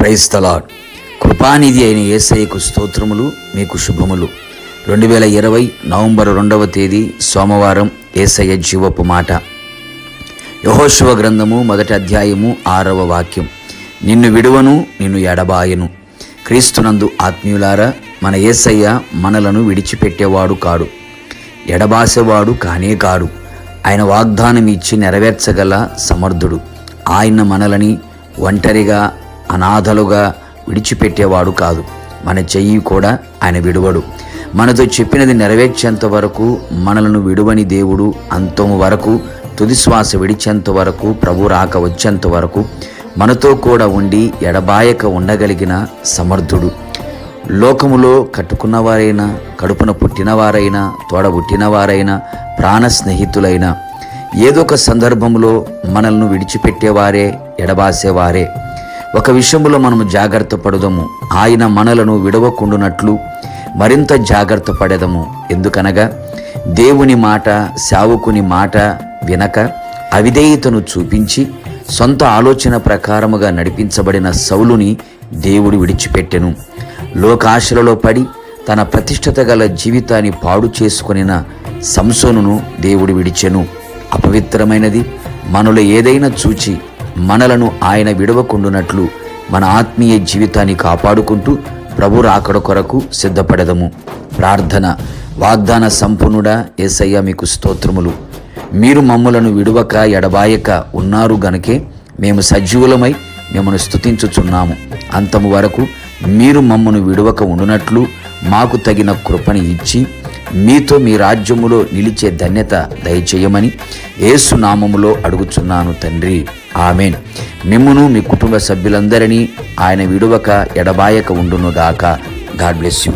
Praise the lord. Krupanidhi అయిన యేసయ్యకు స్తోత్రములు, మీకు శుభములు. 2020 నవంబర్ 2వ తేదీ సోమవారం. యేసయ్య జీవపు మాట. యెహోషువ గ్రంథము 1వ అధ్యాయము 6వ వాక్యం. నిన్ను విడువను, నిన్ను ఎడబాయను. క్రీస్తునందు ఆత్మీయులారా, మన యేసయ్య మనలను విడిచిపెట్టేవాడు కాడు, ఎడబాసేవాడు కానే కాడు. ఆయన వాగ్దానం ఇచ్చి నెరవేర్చగల సమర్థుడు. ఆయన మనలని ఒంటరిగా అనాథలుగా విడిచిపెట్టేవాడు కాదు. మన చెయ్యి కూడా ఆయన విడువడు. మనతో చెప్పినది నెరవేర్చేంత వరకు మనలను విడువని దేవుడు అంతము వరకు, తుది శ్వాస విడిచేంత వరకు, ప్రభు రాక వచ్చేంత వరకు మనతో కూడా ఉండి ఎడబాయక ఉండగలిగిన సమర్థుడు. లోకములో కట్టుకున్నవారైనా, కడుపున పుట్టినవారైనా, తోడబుట్టినవారైనా, ప్రాణ స్నేహితులైనా ఏదో ఒక సందర్భంలో మనల్ని విడిచిపెట్టేవారే, ఎడబాసేవారే. ఒక విషయంలో మనము జాగ్రత్త పడదము, ఆయన మనలను విడవకుండునట్లు మరింత జాగ్రత్త పడేదము. ఎందుకనగా దేవుని మాట, సేవకుని మాట వినక అవిధేయతను చూపించి సొంత ఆలోచన ప్రకారముగా నడిపించబడిన సౌలుని దేవుడు విడిచిపెట్టెను. లోకాశలలో పడి తన ప్రతిష్టత గల జీవితాన్ని పాడు చేసుకొనిన సంసోనును దేవుడు విడిచెను. అపవిత్రమైనది మనలో ఏదైనా చూచి మనలను ఆయన విడవకుండునట్లు మన ఆత్మీయ జీవితాన్ని కాపాడుకుంటూ ప్రభు రాకడ కొరకు సిద్ధపడదము. ప్రార్థన. వాగ్దాన సంపూర్ణుడా యేసయ్య, మీకు స్తోత్రములు. మీరు మమ్ములను విడువక ఎడబాయక ఉన్నారు గనుకే మేము సజీవులమై మిమ్మల్ని స్తుతించుచున్నాము. అంతము వరకు మీరు మమ్మను విడువక ఉండునట్లు మాకు తగిన కృపని ఇచ్చి మీతో మీ రాజ్యములో నిలిచే ధన్యత దయచేయమని యేసు నామములో అడుగుచున్నాను తండ్రి. ఆమేన్. మిమ్మును మీ కుటుంబ సభ్యులందరినీ ఆయన విడువక ఎడబాయక ఉండునుగాక. God bless you.